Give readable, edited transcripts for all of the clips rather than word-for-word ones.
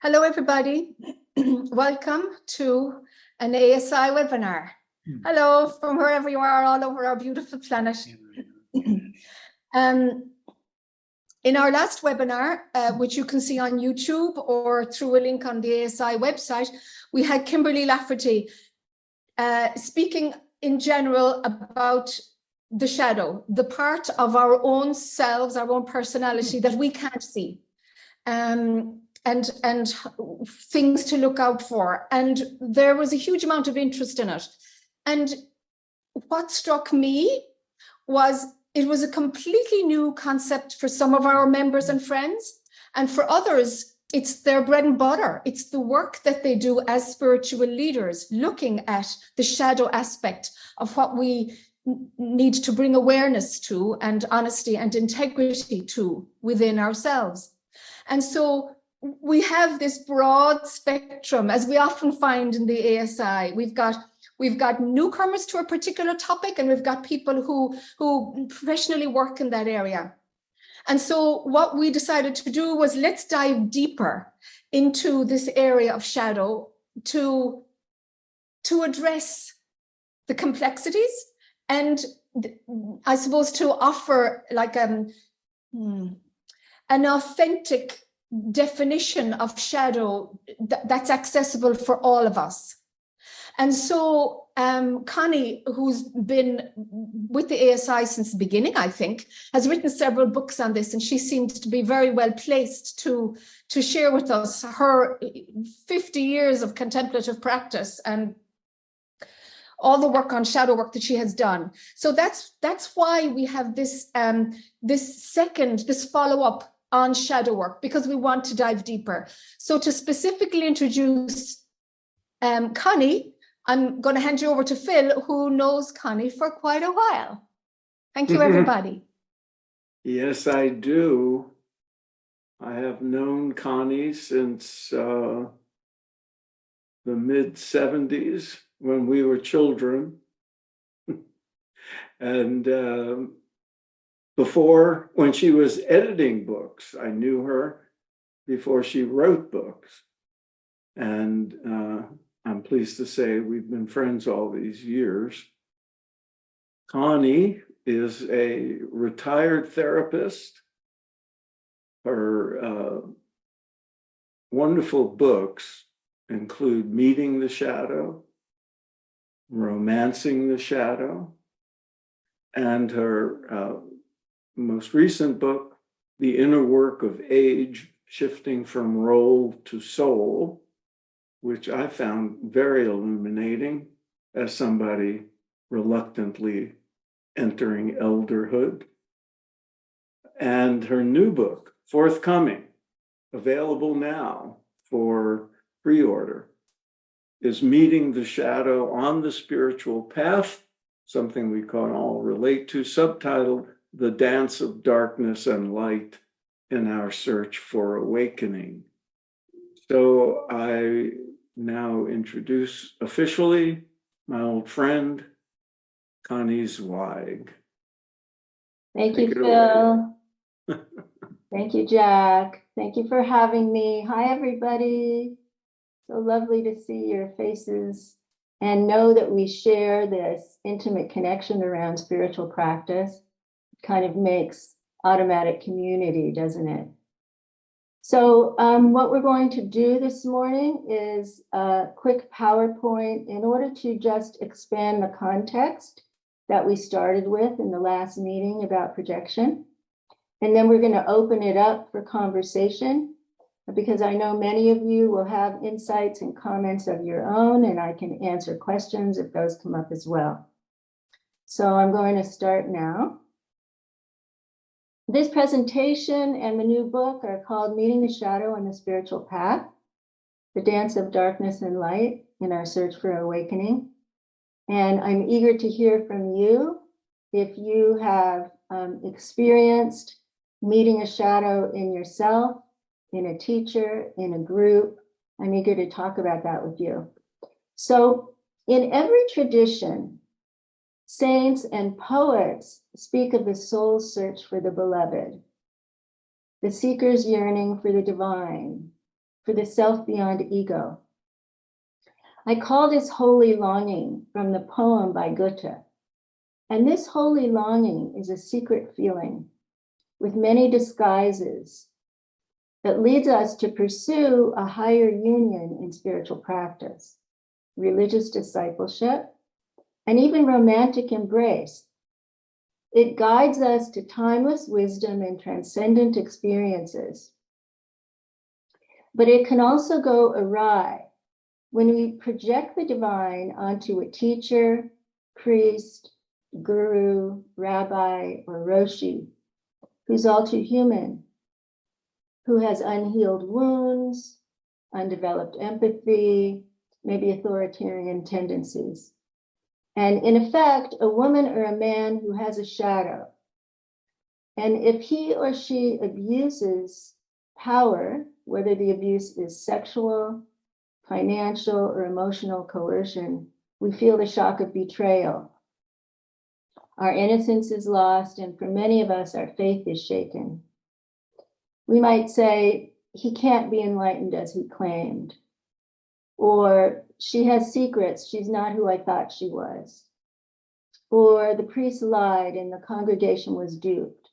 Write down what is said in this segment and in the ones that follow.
Hello, everybody. Welcome to an ASI webinar. Hello from wherever you are all over our beautiful planet. In our last webinar, which you can see on YouTube or through a link on the ASI website, we had Kimberly Lafferty speaking in general about the shadow, the part of our own selves, our own personality that we can't see. And things to look out for. And there was a huge amount of interest in it. And what struck me was it was a completely new concept for some of our members and friends. And for others, it's their bread and butter. It's the work that they do as spiritual leaders, looking at the shadow aspect of what we need to bring awareness to and honesty and integrity to within ourselves. And so we have this broad spectrum, as we often find in the ASI. We've got newcomers to a particular topic, and we've got people who professionally work in that area. And so what we decided to do was let's dive deeper into this area of shadow to address the complexities and I suppose to offer like an authentic definition of shadow that's accessible for all of us. And so Connie, who's been with the ASI since the beginning, I think, has written several books on this, and she seems to be very well placed to share with us her 50 years of contemplative practice and all the work on shadow work that she has done. So that's why we have this this follow-up on shadow work, because we want to dive deeper. So to specifically introduce Connie, I'm going to hand you over to Phil, who knows Connie for quite a while. Thank you, everybody. Yes, I do. I have known Connie since the mid-70s when we were children. And before, when she was editing books, I knew her before she wrote books. And I'm pleased to say we've been friends all these years. Connie is a retired therapist. Her wonderful books include Meeting the Shadow, Romancing the Shadow, and her most recent book, The Inner Work of Age, Shifting from Role to Soul, which I found very illuminating as somebody reluctantly entering elderhood. And her new book, forthcoming, available now for pre-order, is Meeting the Shadow on the Spiritual Path, something we can all relate to, subtitled The Dance of Darkness and Light in Our Search for Awakening. So I now introduce officially my old friend, Connie Zweig. Thank you, Phil. Thank you, Jack. Thank you for having me. Hi, everybody. So lovely to see your faces and know that we share this intimate connection around spiritual practice. It kind of makes automatic community, doesn't it? So what we're going to do this morning is a quick PowerPoint in order to just expand the context that we started with in the last meeting about projection. And then we're going to open it up for conversation, because I know many of you will have insights and comments of your own, and I can answer questions if those come up as well. So I'm going to start now. This presentation and the new book are called Meeting the Shadow on the Spiritual Path, The Dance of Darkness and Light in Our Search for Awakening. And I'm eager to hear from you if you have experienced meeting a shadow in yourself, in a teacher, in a group. I'm eager to talk about that with you. So in every tradition, saints and poets speak of the soul's search for the beloved, the seeker's yearning for the divine, for the self beyond ego. I call this holy longing from the poem by Goethe. And this holy longing is a secret feeling with many disguises that leads us to pursue a higher union in spiritual practice, religious discipleship, and even romantic embrace. It guides us to timeless wisdom and transcendent experiences. But it can also go awry when we project the divine onto a teacher, priest, guru, rabbi, or roshi, who's all too human, who has unhealed wounds, undeveloped empathy, maybe authoritarian tendencies. And in effect, a woman or a man who has a shadow. And if he or she abuses power, whether the abuse is sexual, financial, or emotional coercion, we feel the shock of betrayal. Our innocence is lost, and for many of us, our faith is shaken. We might say, he can't be enlightened as he claimed. Or she has secrets, she's not who I thought she was. Or the priest lied and the congregation was duped.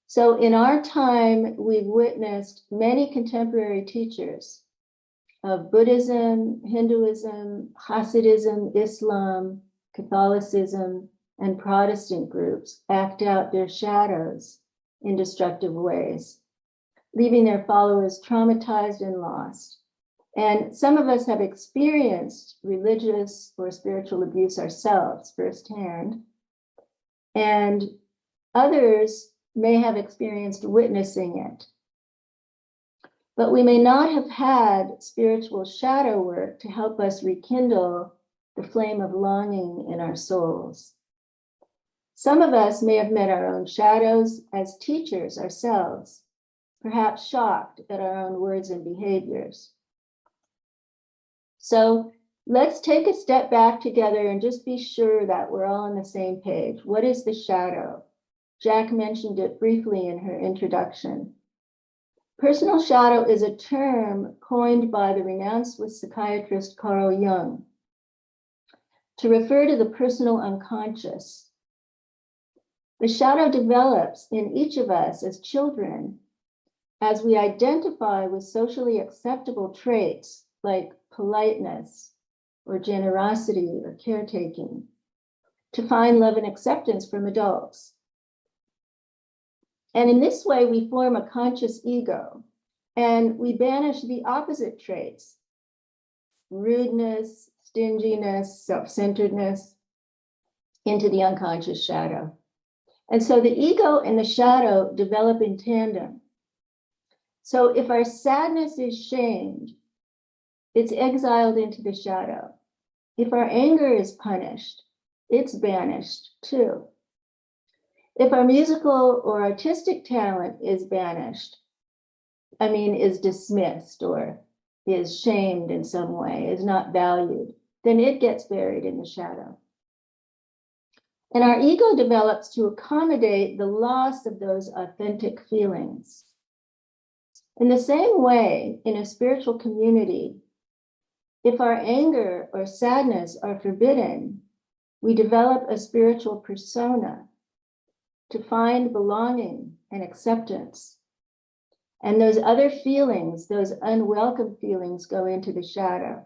So in our time, we've witnessed many contemporary teachers of Buddhism, Hinduism, Hasidism, Islam, Catholicism, and Protestant groups act out their shadows in destructive ways, leaving their followers traumatized and lost. And some of us have experienced religious or spiritual abuse ourselves firsthand, and others may have experienced witnessing it. But we may not have had spiritual shadow work to help us rekindle the flame of longing in our souls. Some of us may have met our own shadows as teachers ourselves, perhaps shocked at our own words and behaviors. So let's take a step back together and just be sure that we're all on the same page. What is the shadow? Jack mentioned it briefly in her introduction. Personal shadow is a term coined by the renowned Swiss psychiatrist Carl Jung to refer to the personal unconscious. The shadow develops in each of us as children as we identify with socially acceptable traits like politeness or generosity or caretaking to find love and acceptance from adults. And in this way, we form a conscious ego and we banish the opposite traits, rudeness, stinginess, self-centeredness, into the unconscious shadow. And so the ego and the shadow develop in tandem. So if our sadness is shamed, it's exiled into the shadow. If our anger is punished, it's banished too. If our musical or artistic talent is banished, is dismissed or is shamed in some way, is not valued, then it gets buried in the shadow. And our ego develops to accommodate the loss of those authentic feelings. In the same way, in a spiritual community, if our anger or sadness are forbidden, we develop a spiritual persona to find belonging and acceptance. And those other feelings, those unwelcome feelings, go into the shadow.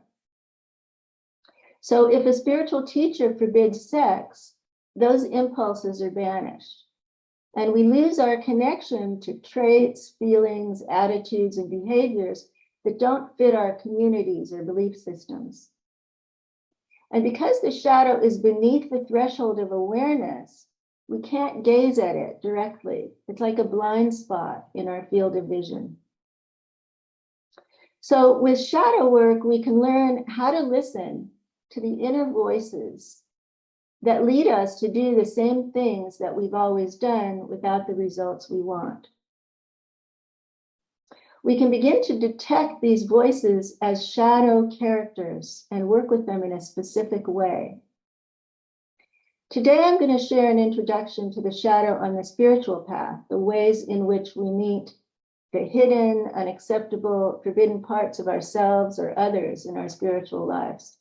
So if a spiritual teacher forbids sex, those impulses are banished. And we lose our connection to traits, feelings, attitudes, and behaviors that don't fit our communities or belief systems. And because the shadow is beneath the threshold of awareness, we can't gaze at it directly. It's like a blind spot in our field of vision. So with shadow work, we can learn how to listen to the inner voices that lead us to do the same things that we've always done without the results we want. We can begin to detect these voices as shadow characters and work with them in a specific way. Today, I'm going to share an introduction to the shadow on the spiritual path, the ways in which we meet the hidden, unacceptable, forbidden parts of ourselves or others in our spiritual lives.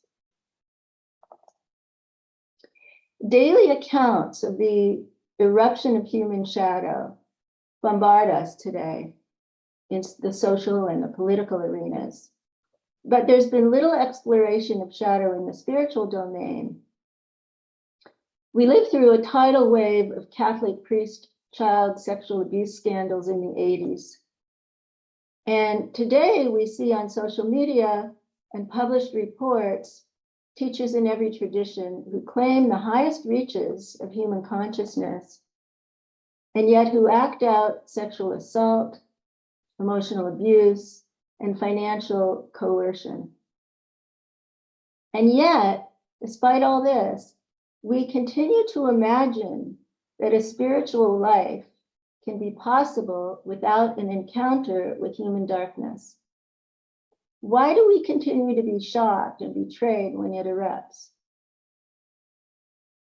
Daily accounts of the eruption of human shadow bombard us today in the social and the political arenas. But there's been little exploration of shadow in the spiritual domain. We lived through a tidal wave of Catholic priest-child sexual abuse scandals in the 80s. And today we see on social media and published reports teachers in every tradition who claim the highest reaches of human consciousness, and yet who act out sexual assault, emotional abuse, and financial coercion. And yet, despite all this, we continue to imagine that a spiritual life can be possible without an encounter with human darkness. Why do we continue to be shocked and betrayed when it erupts?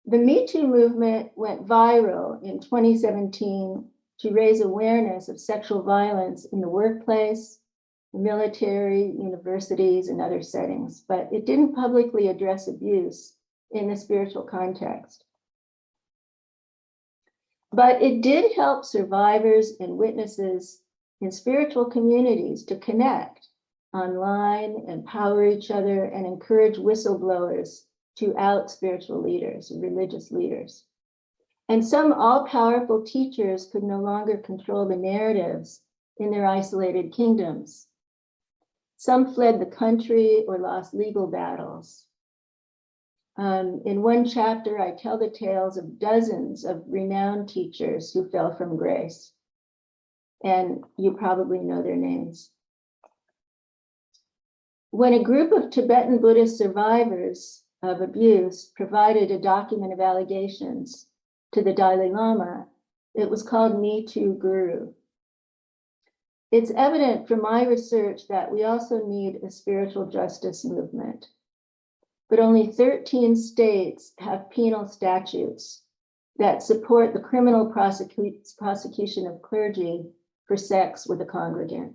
The Me Too movement went viral in 2017 to raise awareness of sexual violence in the workplace, the military, universities, and other settings, but it didn't publicly address abuse in the spiritual context. But it did help survivors and witnesses in spiritual communities to connect online, empower each other, and encourage whistleblowers to out spiritual leaders, religious leaders. And some all-powerful teachers could no longer control the narratives in their isolated kingdoms. Some fled the country or lost legal battles. In one chapter, I tell the tales of dozens of renowned teachers who fell from grace. And you probably know their names. When a group of Tibetan Buddhist survivors of abuse provided a document of allegations to the Dalai Lama, it was called Me Too Guru. It's evident from my research that we also need a spiritual justice movement, but only 13 states have penal statutes that support the criminal prosecution of clergy for sex with a congregant.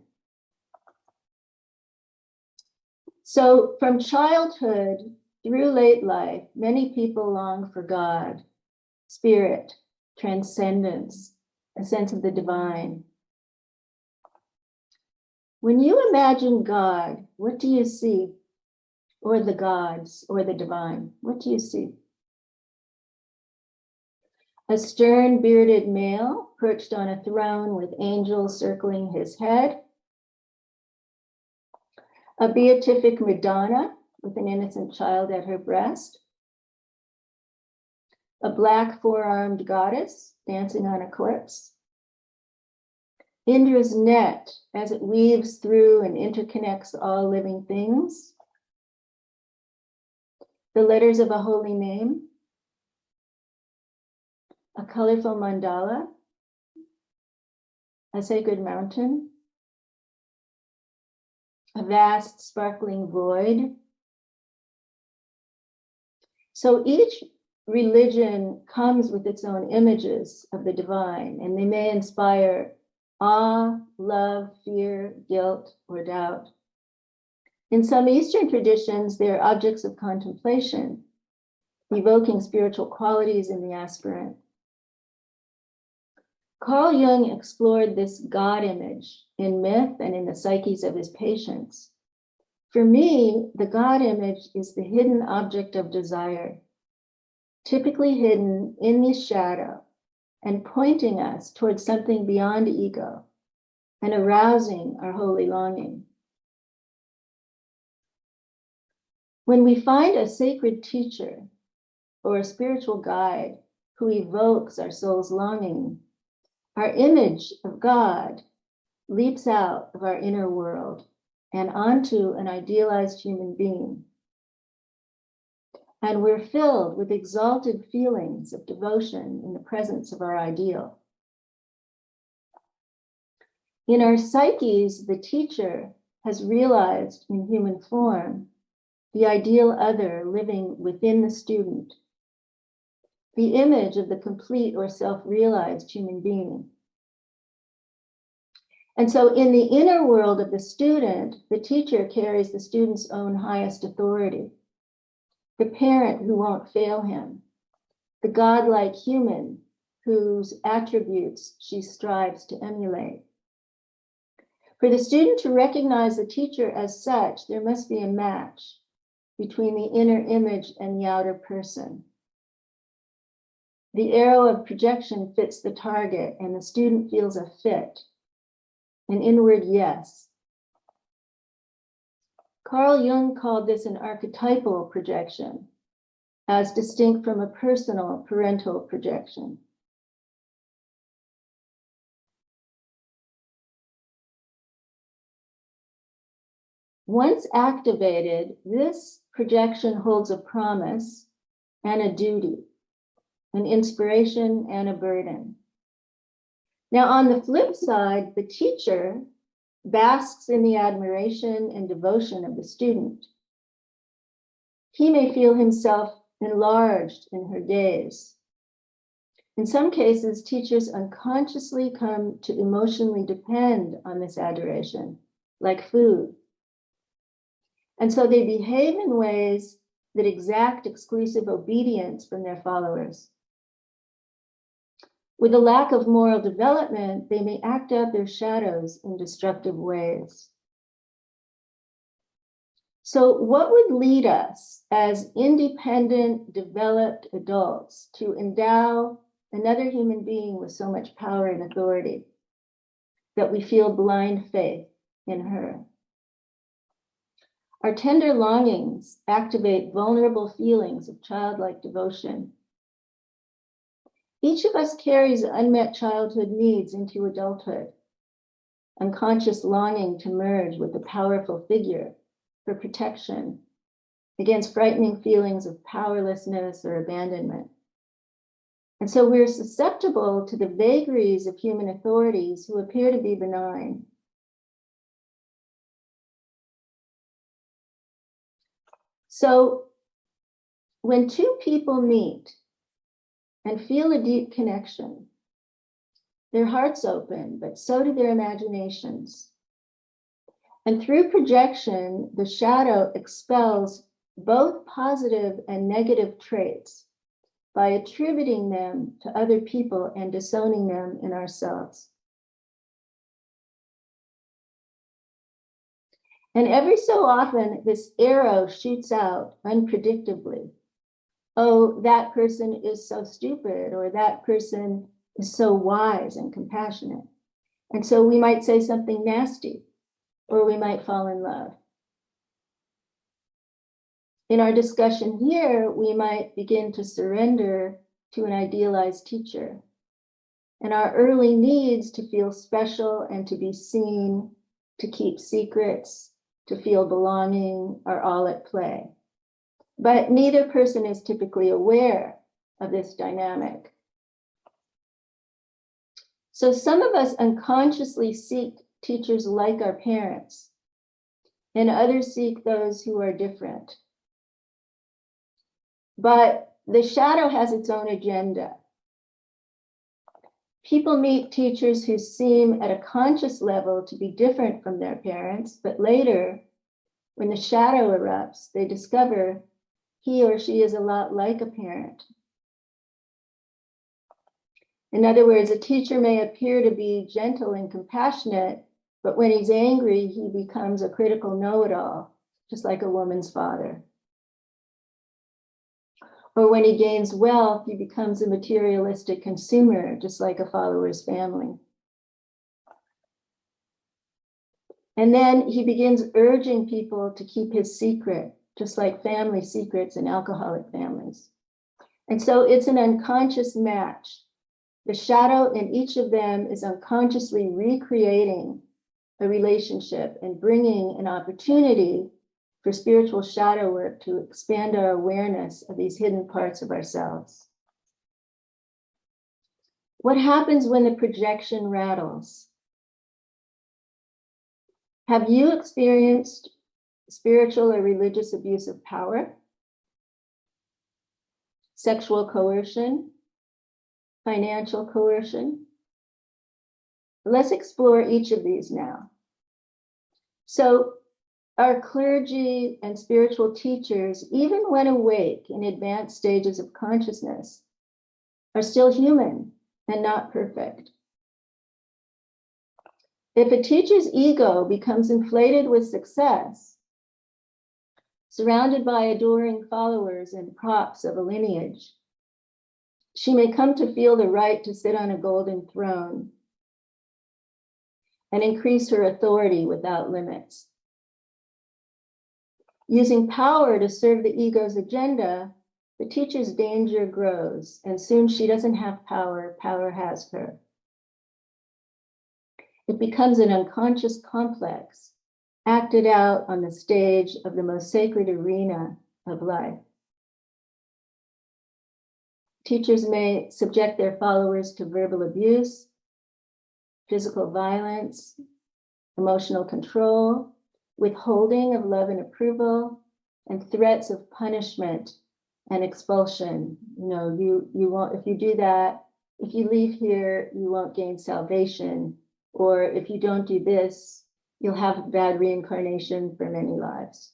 So from childhood through late life, many people long for God, spirit, transcendence, a sense of the divine. When you imagine God, what do you see? Or the gods, or the divine, what do you see? A stern bearded male perched on a throne with angels circling his head. A beatific Madonna with an innocent child at her breast. A black four-armed goddess dancing on a corpse. Indra's net as it weaves through and interconnects all living things. The letters of a holy name. A colorful mandala. A sacred mountain. A vast sparkling void. So each religion comes with its own images of the divine, and they may inspire awe, love, fear, guilt, or doubt. In some Eastern traditions, they are objects of contemplation, evoking spiritual qualities in the aspirant. Carl Jung explored this God image in myth and in the psyches of his patients. For me, the God image is the hidden object of desire, typically hidden in the shadow and pointing us towards something beyond ego and arousing our holy longing. When we find a sacred teacher or a spiritual guide who evokes our soul's longing, our image of God leaps out of our inner world and onto an idealized human being. And we're filled with exalted feelings of devotion in the presence of our ideal. In our psyches, the teacher has realized in human form the ideal other living within the student, the image of the complete or self-realized human being. And so in the inner world of the student, the teacher carries the student's own highest authority, the parent who won't fail him, the godlike human whose attributes she strives to emulate. For the student to recognize the teacher as such, there must be a match between the inner image and the outer person. The arrow of projection fits the target, and the student feels a fit, an inward yes. Carl Jung called this an archetypal projection, as distinct from a personal parental projection. Once activated, this projection holds a promise and a duty, an inspiration and a burden. Now, on the flip side, the teacher basks in the admiration and devotion of the student. He may feel himself enlarged in her gaze. In some cases, teachers unconsciously come to emotionally depend on this adoration, like food. And so they behave in ways that exact exclusive obedience from their followers. With a lack of moral development, they may act out their shadows in destructive ways. So what would lead us as independent, developed adults to endow another human being with so much power and authority that we feel blind faith in her? Our tender longings activate vulnerable feelings of childlike devotion. Each of us carries unmet childhood needs into adulthood, unconscious longing to merge with a powerful figure for protection against frightening feelings of powerlessness or abandonment. And so we're susceptible to the vagaries of human authorities who appear to be benign. So when two people meet and feel a deep connection, their hearts open, but so do their imaginations. And through projection, the shadow expels both positive and negative traits by attributing them to other people and disowning them in ourselves. And every so often, this arrow shoots out unpredictably. Oh, that person is so stupid, or that person is so wise and compassionate. And so we might say something nasty, or we might fall in love. In our discussion here, we might begin to surrender to an idealized teacher. And our early needs to feel special and to be seen, to keep secrets, to feel belonging are all at play. But neither person is typically aware of this dynamic. So some of us unconsciously seek teachers like our parents, and others seek those who are different. But the shadow has its own agenda. People meet teachers who seem at a conscious level to be different from their parents, but later, when the shadow erupts, they discover he or she is a lot like a parent. In other words, a teacher may appear to be gentle and compassionate, but when he's angry, he becomes a critical know-it-all, just like a woman's father. Or when he gains wealth, he becomes a materialistic consumer, just like a follower's family. And then he begins urging people to keep his secret, just like family secrets in alcoholic families. And so it's an unconscious match. The shadow in each of them is unconsciously recreating a relationship and bringing an opportunity for spiritual shadow work to expand our awareness of these hidden parts of ourselves. What happens when the projection rattles? Have you experienced spiritual or religious abuse of power, sexual coercion, financial coercion, Let's explore each of these now. So our clergy and spiritual teachers, even when awake in advanced stages of consciousness, are still human and not perfect. If a teacher's ego becomes inflated with success, surrounded by adoring followers and props of a lineage, she may come to feel the right to sit on a golden throne and increase her authority without limits. Using power to serve the ego's agenda, the teacher's danger grows, and soon she doesn't have power, power has her. It becomes an unconscious complex, acted out on the stage of the most sacred arena of life. Teachers may subject their followers to verbal abuse, physical violence, emotional control, withholding of love and approval, and threats of punishment and expulsion. You know, you won't, if you do that, if you leave here, you won't gain salvation. Or if you don't do this, you'll have bad reincarnation for many lives.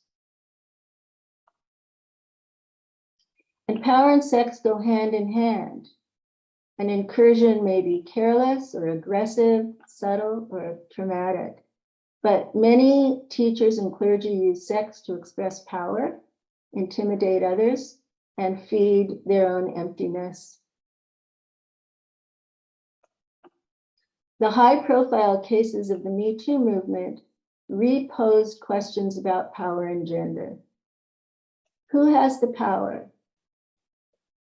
And power and sex go hand in hand. An incursion may be careless or aggressive, subtle or traumatic. But many teachers and clergy use sex to express power, intimidate others, and feed their own emptiness. The high-profile cases of the Me Too movement reposed questions about power and gender. Who has the power?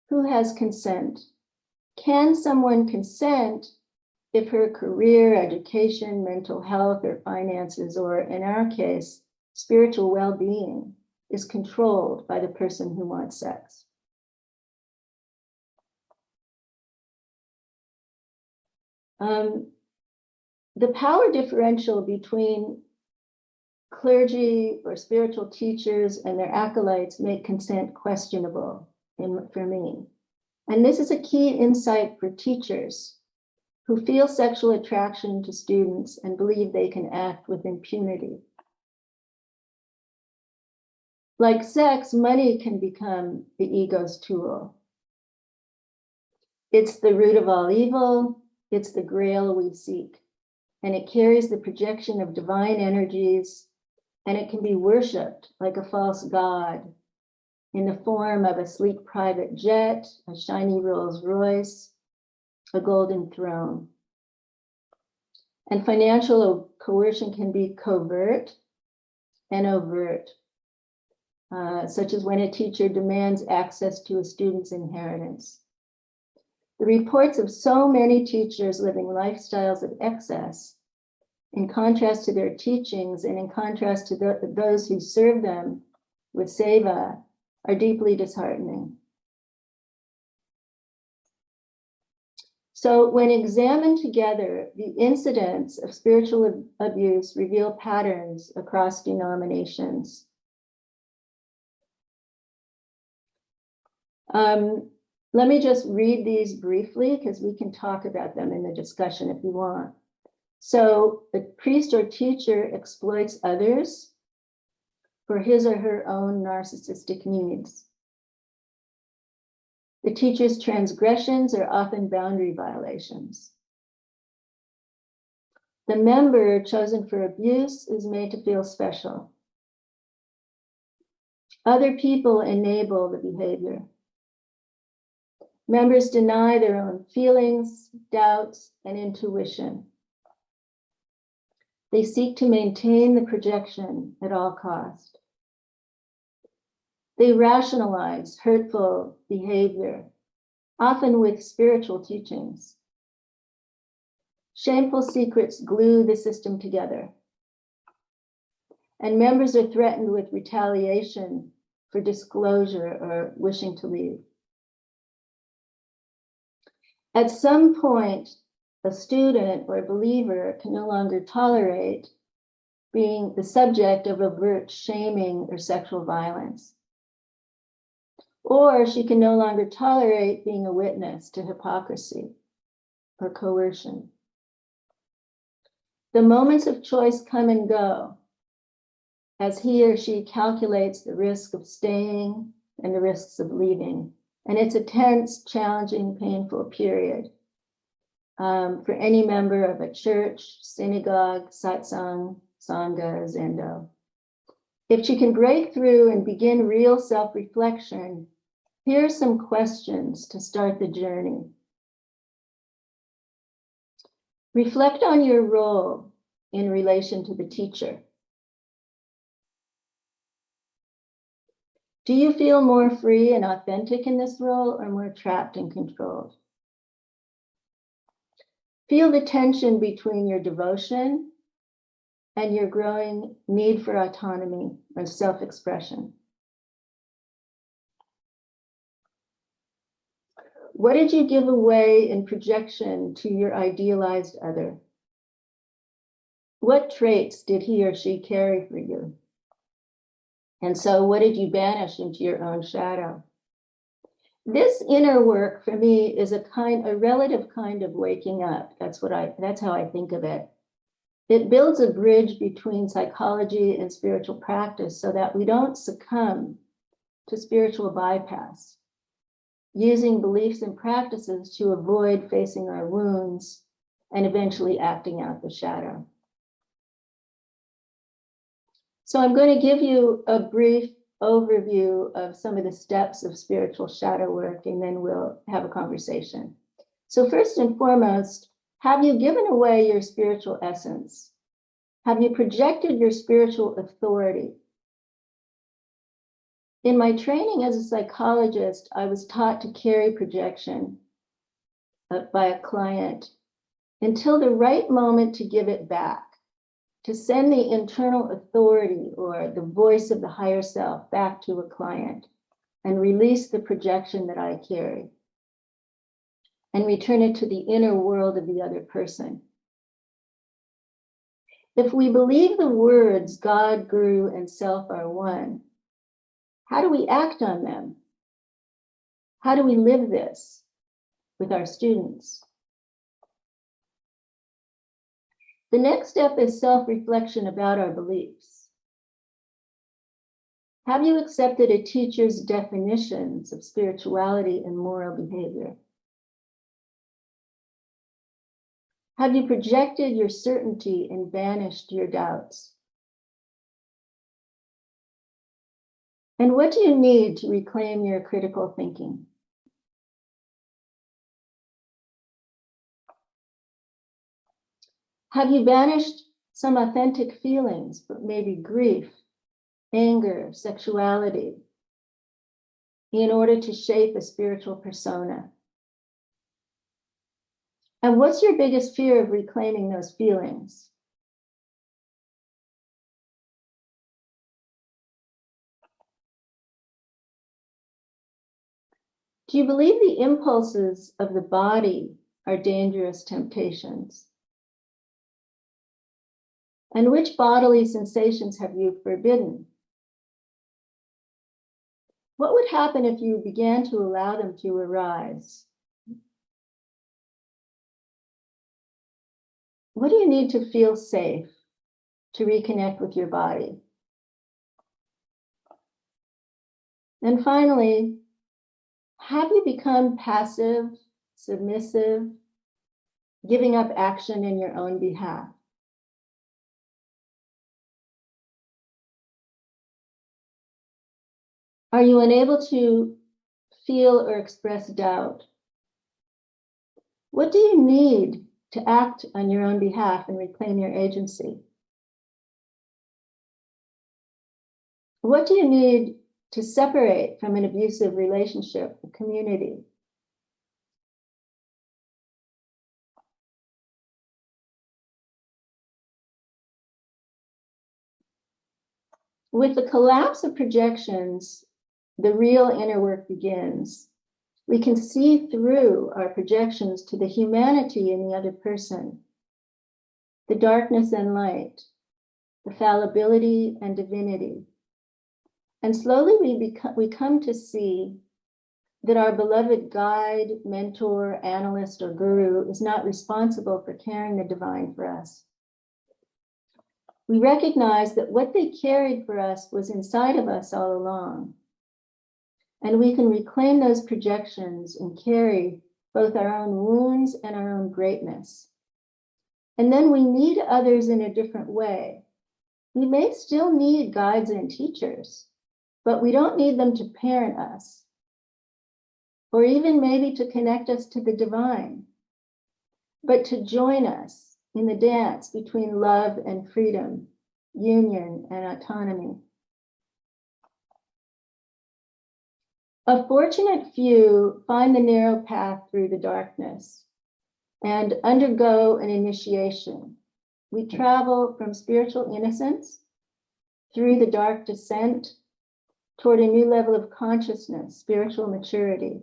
Who has consent? Can someone consent if her career, education, mental health, or finances, or in our case, spiritual well-being, is controlled by the person who wants sex? The power differential between clergy or spiritual teachers and their acolytes make consent questionable for me. And this is a key insight for teachers who feel sexual attraction to students and believe they can act with impunity. Like sex, money can become the ego's tool. It's the root of all evil. It's the grail we seek. And it carries the projection of divine energies, and it can be worshipped like a false god in the form of a sleek private jet, a shiny Rolls Royce, a golden throne. And financial coercion can be covert and overt, such as when a teacher demands access to a student's inheritance. The reports of so many teachers living lifestyles of excess, in contrast to their teachings and in contrast to those who serve them with seva, are deeply disheartening. So when examined together, the incidents of spiritual abuse reveal patterns across denominations. Let me just read these briefly because we can talk about them in the discussion if you want. So the priest or teacher exploits others for his or her own narcissistic needs. The teacher's transgressions are often boundary violations. The member chosen for abuse is made to feel special. Other people enable the behavior. Members deny their own feelings, doubts, and intuition. They seek to maintain the projection at all cost. They rationalize hurtful behavior, often with spiritual teachings. Shameful secrets glue the system together. And members are threatened with retaliation for disclosure or wishing to leave. At some point, a student or a believer can no longer tolerate being the subject of overt shaming or sexual violence. Or she can no longer tolerate being a witness to hypocrisy or coercion. The moments of choice come and go as he or she calculates the risk of staying and the risks of leaving. And it's a tense, challenging, painful period for any member of a church, synagogue, satsang, sangha, zendo. If she can break through and begin real self-reflection, here are some questions to start the journey. Reflect on your role in relation to the teacher. Do you feel more free and authentic in this role or more trapped and controlled? Feel the tension between your devotion and your growing need for autonomy and self-expression. What did you give away in projection to your idealized other? What traits did he or she carry for you? And so what did you banish into your own shadow? This inner work for me is a relative kind of waking up. That's how I think of it. It builds a bridge between psychology and spiritual practice so that we don't succumb to spiritual bypass, using beliefs and practices to avoid facing our wounds and eventually acting out the shadow. So I'm going to give you a brief overview of some of the steps of spiritual shadow work, and then we'll have a conversation. So first and foremost, have you given away your spiritual essence? Have you projected your spiritual authority? In my training as a psychologist, I was taught to carry projection by a client until the right moment to give it back, to send the internal authority or the voice of the higher self back to a client and release the projection that I carry and return it to the inner world of the other person. If we believe the words God, Guru, and self are one, how do we act on them? How do we live this with our students? The next step is self-reflection about our beliefs. Have you accepted a teacher's definitions of spirituality and moral behavior? Have you projected your certainty and banished your doubts? And what do you need to reclaim your critical thinking? Have you banished some authentic feelings, but maybe grief, anger, sexuality, in order to shape a spiritual persona? And what's your biggest fear of reclaiming those feelings? Do you believe the impulses of the body are dangerous temptations? And which bodily sensations have you forbidden? What would happen if you began to allow them to arise? What do you need to feel safe to reconnect with your body? And finally, have you become passive, submissive, giving up action in your own behalf? Are you unable to feel or express doubt? What do you need to act on your own behalf and reclaim your agency? What do you need to separate from an abusive relationship or community? With the collapse of projections, the real inner work begins. We can see through our projections to the humanity in the other person, the darkness and light, the fallibility and divinity. And slowly we come to see that our beloved guide, mentor, analyst, or guru is not responsible for carrying the divine for us. We recognize that what they carried for us was inside of us all along. And we can reclaim those projections and carry both our own wounds and our own greatness. And then we need others in a different way. We may still need guides and teachers, but we don't need them to parent us, or even maybe to connect us to the divine, but to join us in the dance between love and freedom, union and autonomy. A fortunate few find the narrow path through the darkness and undergo an initiation. We travel from spiritual innocence through the dark descent toward a new level of consciousness, spiritual maturity.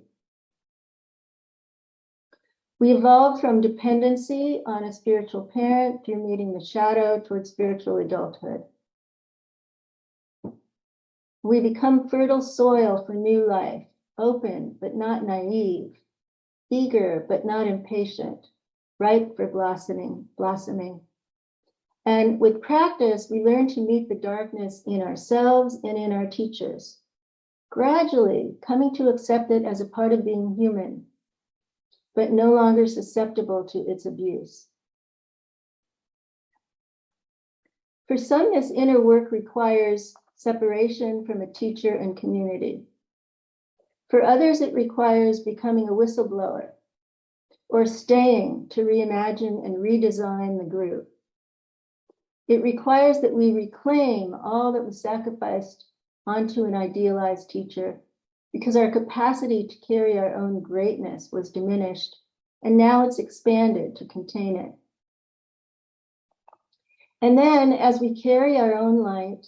We evolve from dependency on a spiritual parent through meeting the shadow toward spiritual adulthood. We become fertile soil for new life, open but not naive, eager but not impatient, ripe for blossoming. And with practice, we learn to meet the darkness in ourselves and in our teachers, gradually coming to accept it as a part of being human, but no longer susceptible to its abuse. For some, this inner work requires separation from a teacher and community. For others, it requires becoming a whistleblower or staying to reimagine and redesign the group. It requires that we reclaim all that was sacrificed onto an idealized teacher, because our capacity to carry our own greatness was diminished, and now it's expanded to contain it. And then, as we carry our own light,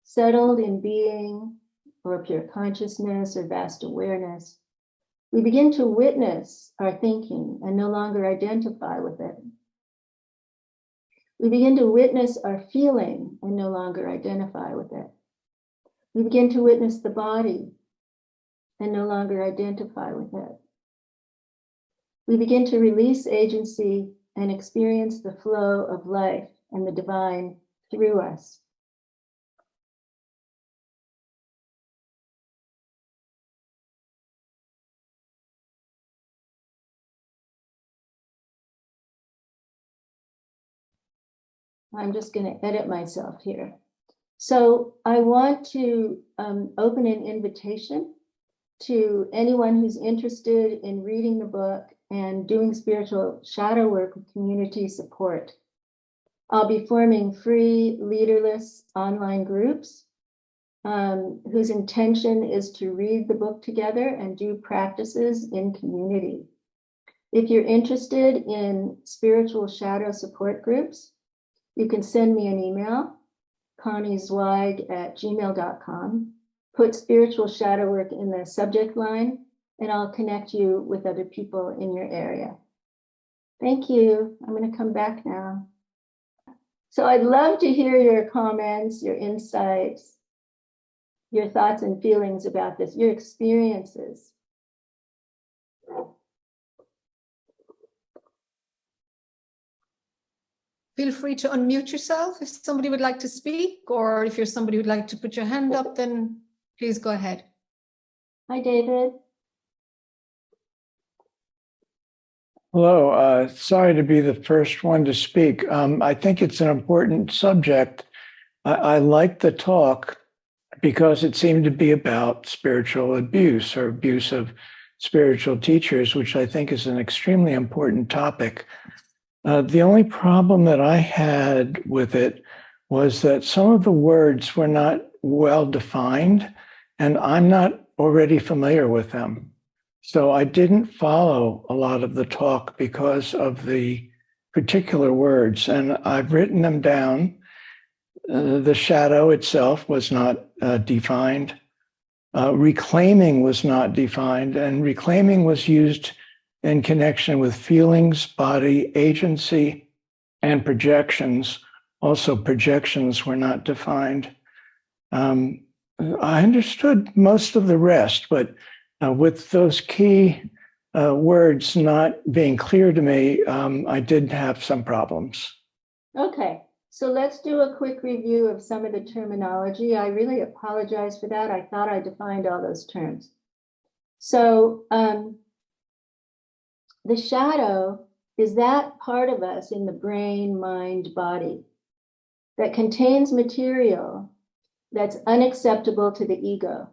settled in being, or pure consciousness, or vast awareness, we begin to witness our thinking and no longer identify with it. We begin to witness our feeling and no longer identify with it. We begin to witness the body and no longer identify with it. We begin to release agency and experience the flow of life and the divine through us. I'm just going to edit myself here. So I want to open an invitation to anyone who's interested in reading the book and doing spiritual shadow work with community support. I'll be forming free leaderless online groups whose intention is to read the book together and do practices in community. If you're interested in spiritual shadow support groups, you can send me an email, conniezweig@gmail.com. Put spiritual shadow work in the subject line, and I'll connect you with other people in your area. Thank you. I'm going to come back now. So I'd love to hear your comments, your insights, your thoughts and feelings about this, your experiences. Feel free to unmute yourself if somebody would like to speak, or if you're somebody who'd like to put your hand up, then please go ahead. Hi, David. Hello, sorry to be the first one to speak. I think it's an important subject. I like the talk because it seemed to be about spiritual abuse or abuse of spiritual teachers, which I think is an extremely important topic. The only problem that I had with it was that some of the words were not well defined, and I'm not already familiar with them. So I didn't follow a lot of the talk because of the particular words, and I've written them down. The shadow itself was not defined. Reclaiming was not defined, and reclaiming was used in connection with feelings, body, agency, and projections. Also, projections were not defined. I understood most of the rest, but with those key words not being clear to me, I did have some problems. Okay, So let's do a quick review of some of the terminology. I really apologize for that. I thought I defined all those terms. So the shadow is that part of us in the brain, mind, body that contains material that's unacceptable to the ego.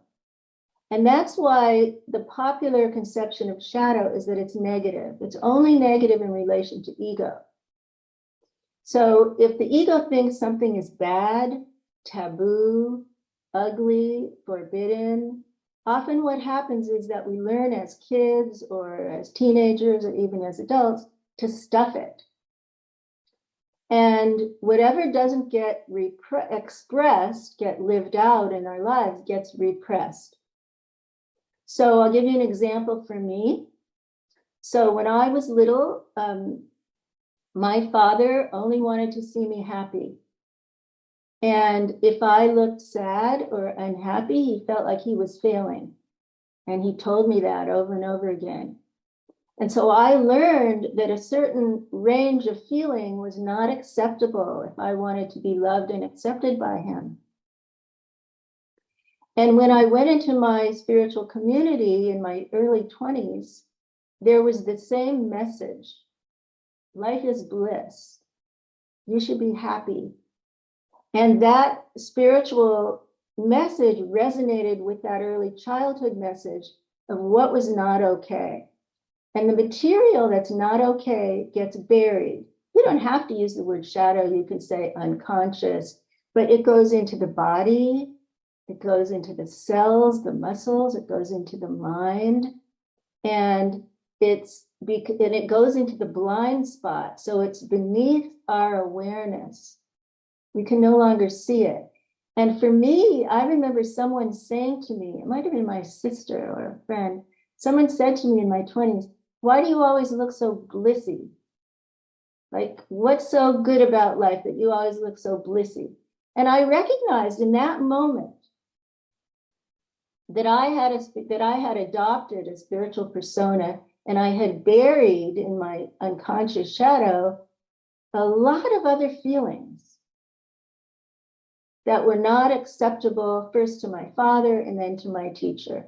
And that's why the popular conception of shadow is that it's negative. It's only negative in relation to ego. So if the ego thinks something is bad, taboo, ugly, forbidden, often what happens is that we learn as kids or as teenagers or even as adults to stuff it. And whatever doesn't get expressed, get lived out in our lives, gets repressed. So I'll give you an example for me. So when I was little, my father only wanted to see me happy. And if I looked sad or unhappy, he felt like he was failing. And he told me that over and over again. And so I learned that a certain range of feeling was not acceptable if I wanted to be loved and accepted by him. And when I went into my spiritual community in my early 20s, there was the same message. Life is bliss. You should be happy. And that spiritual message resonated with that early childhood message of what was not okay. And the material that's not okay gets buried. You don't have to use the word shadow. You could say unconscious, but it goes into the body. It goes into the cells, the muscles. It goes into the mind. And it goes into the blind spot. So it's beneath our awareness. We can no longer see it. And for me, I remember someone saying to me, it might have been my sister or a friend, someone said to me in my 20s, why do you always look so blissy? Like, what's so good about life that you always look so blissy? And I recognized in that moment that I had adopted a spiritual persona, and I had buried in my unconscious shadow a lot of other feelings that were not acceptable, first to my father and then to my teacher.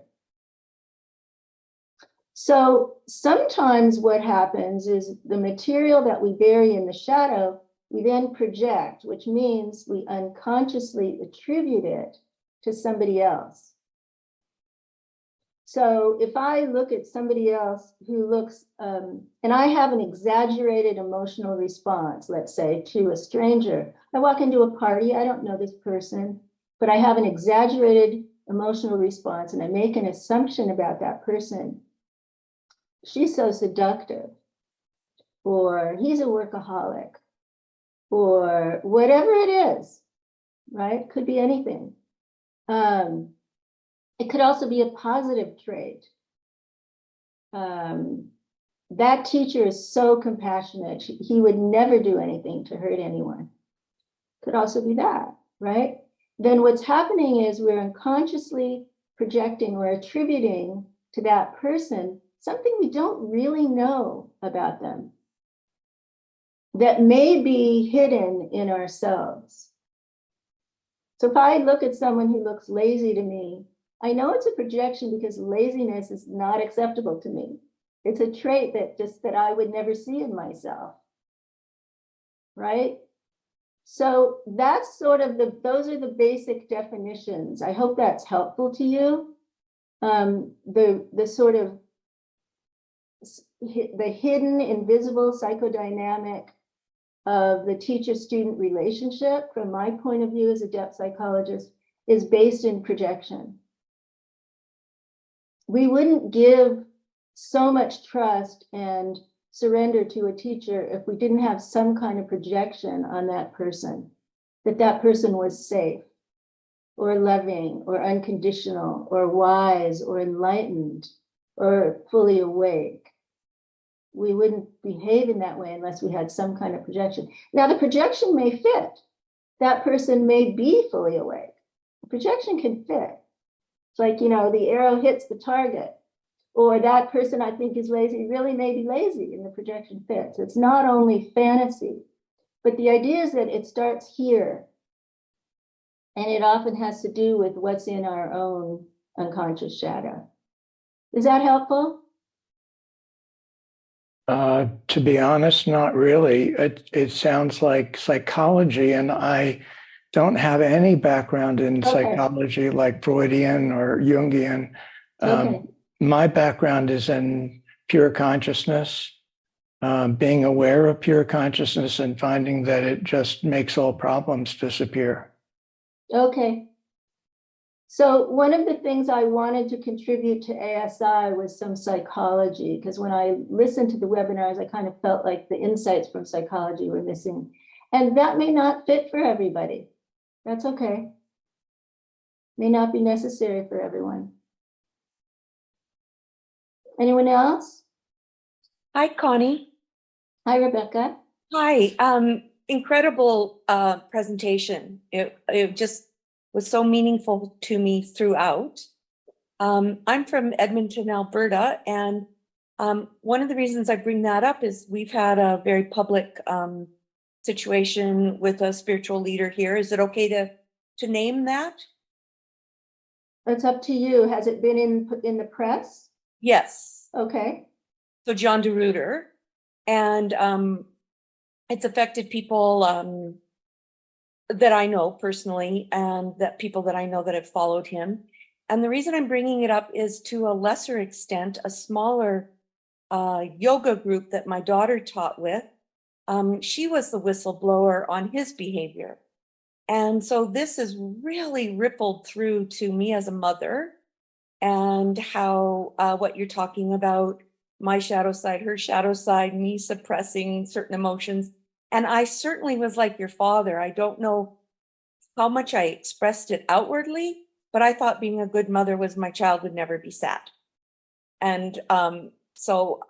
So sometimes what happens is the material that we bury in the shadow, we then project, which means we unconsciously attribute it to somebody else. So if I look at somebody else who looks, and I have an exaggerated emotional response, let's say, to a stranger. I walk into a party, I don't know this person, but I have an exaggerated emotional response and I make an assumption about that person. She's so seductive, or he's a workaholic, or whatever it is, right? Could be anything. It could also be a positive trait. That teacher is so compassionate. He would never do anything to hurt anyone. Could also be that, right? Then what's happening is we're unconsciously projecting or attributing to that person something we don't really know about them that may be hidden in ourselves. So if I look at someone who looks lazy to me, I know it's a projection because laziness is not acceptable to me. It's a trait that I would never see in myself, right? So that's sort of those are the basic definitions. I hope that's helpful to you. The sort of the hidden, invisible psychodynamic of the teacher-student relationship, from my point of view as a depth psychologist, is based in projection. We wouldn't give so much trust and surrender to a teacher if we didn't have some kind of projection on that person, that person was safe or loving or unconditional or wise or enlightened or fully awake. We wouldn't behave in that way unless we had some kind of projection. Now, the projection may fit. That person may be fully awake. The projection can fit. It's like, the arrow hits the target. Or that person I think is lazy really may be lazy and the projection fits. It's not only fantasy, But the idea is that it starts here. And it often has to do with what's in our own unconscious shadow. Is that helpful? To be honest, not really. It sounds like psychology, and I don't have any background in Okay. psychology like Freudian or Jungian. Okay. My background is in pure consciousness, being aware of pure consciousness and finding that it just makes all problems disappear. Okay. So one of the things I wanted to contribute to ASI was some psychology, because when I listened to the webinars, I kind of felt like the insights from psychology were missing. And that may not fit for everybody. That's okay. May not be necessary for everyone. Anyone else? Hi, Connie. Hi, Rebecca. Hi. Incredible presentation. It just was so meaningful to me throughout. I'm from Edmonton, Alberta, and one of the reasons I bring that up is we've had a very public situation with a spiritual leader here. Is it okay to name that? It's up to you. Has it been in the press? Yes. Okay. So John DeRuiter, and it's affected people that I know personally, and that people that I know that have followed him. And the reason I'm bringing it up is, to a lesser extent, a smaller yoga group that my daughter taught with. She was the whistleblower on his behavior. And so this has really rippled through to me as a mother, and how what you're talking about, my shadow side, her shadow side, me suppressing certain emotions. And I certainly was like your father. I don't know how much I expressed it outwardly, but I thought being a good mother was my child would never be sad. And so,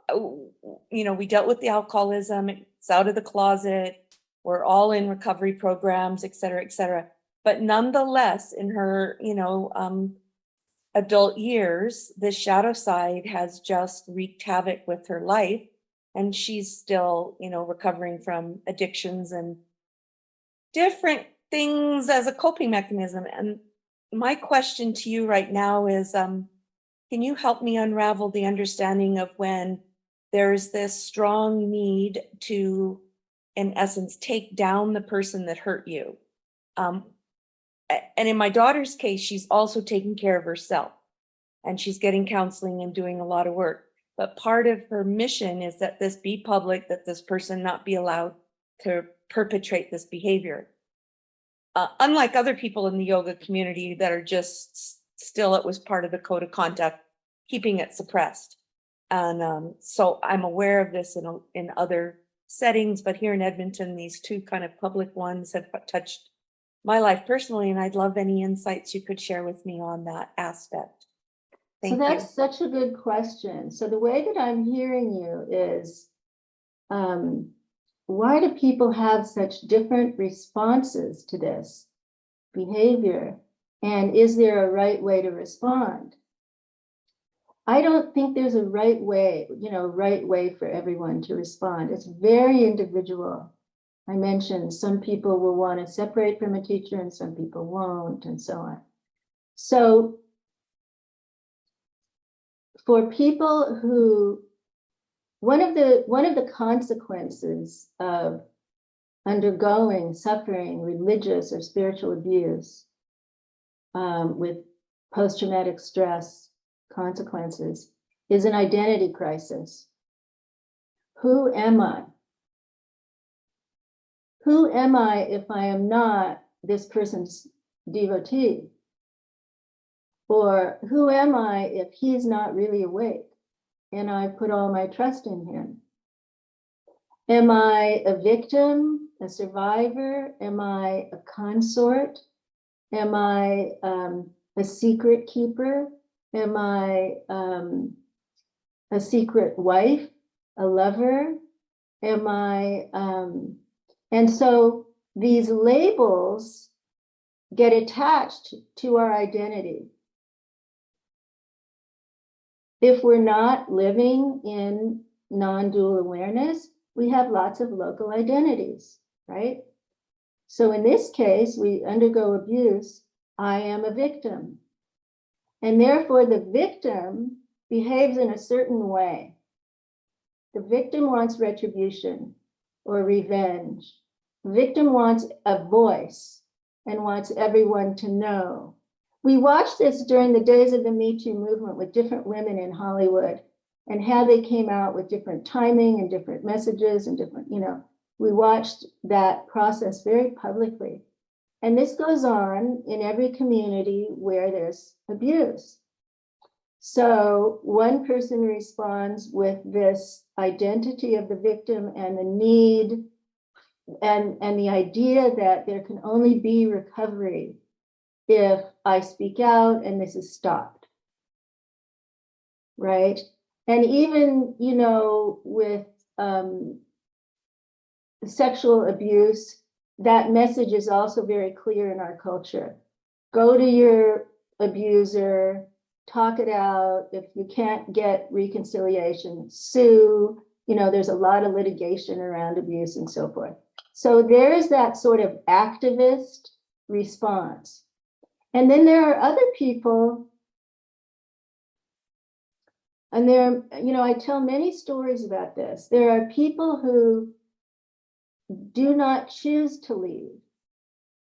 we dealt with the alcoholism. It's out of the closet. We're all in recovery programs, et cetera, et cetera. But nonetheless, in her, adult years, this shadow side has just wreaked havoc with her life. And she's still, recovering from addictions and different things as a coping mechanism. And my question to you right now is, can you help me unravel the understanding of when there's this strong need to, in essence, take down the person that hurt you? And in my daughter's case, she's also taking care of herself, and she's getting counseling and doing a lot of work. But part of her mission is that this be public, that this person not be allowed to perpetrate this behavior. Unlike other people in the yoga community that are just still, it was part of the code of conduct, keeping it suppressed. And so I'm aware of this in other settings, but here in Edmonton, these two kind of public ones have touched my life personally, and I'd love any insights you could share with me on that aspect. Thank So you. that's such a good question. So the way that I'm hearing you is, why do people have such different responses to this behavior? And is there a right way to respond? I don't think there's a right way for everyone to respond. It's very individual. I mentioned some people will want to separate from a teacher and some people won't, and so on. So for people who, one of the consequences of undergoing, suffering religious or spiritual abuse with post-traumatic stress consequences is an identity crisis. Who am I? Who am I if I am not this person's devotee? Or who am I if he's not really awake and I put all my trust in him? Am I a victim, a survivor? Am I a consort? Am I a secret keeper? Am I a secret wife, a lover? Am I, and so these labels get attached to our identity. If we're not living in non-dual awareness, we have lots of local identities. right? So in this case, we undergo abuse. I am a victim. And therefore, the victim behaves in a certain way. The victim wants retribution or revenge. The victim wants a voice and wants everyone to know. We watched this during the days of the Me Too movement with different women in Hollywood and how they came out with different timing and different messages and different, we watched that process very publicly. And this goes on in every community where there's abuse. So one person responds with this identity of the victim and the need and the idea that there can only be recovery if I speak out and this is stopped, right? And even, with sexual abuse, that message is also very clear in our culture. Go to your abuser, talk it out. If you can't get reconciliation, sue. There's a lot of litigation around abuse and so forth. So there is that sort of activist response. And then there are other people, and I tell many stories about this. There are people who do not choose to leave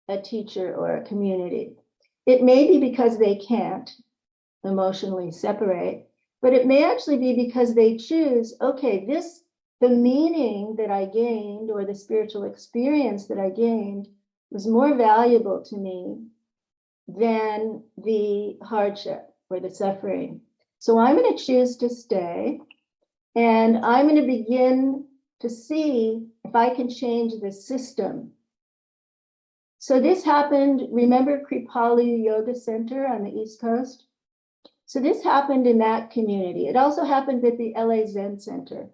a teacher or a community. It may be because they can't emotionally separate, but it may actually be because they choose, okay, the meaning that I gained or the spiritual experience that I gained was more valuable to me than the hardship or the suffering. So I'm going to choose to stay, and I'm going to begin to see if I can change the system. So this happened, remember Kripalu Yoga Center on the East Coast? So this happened in that community. It also happened at the LA Zen Center,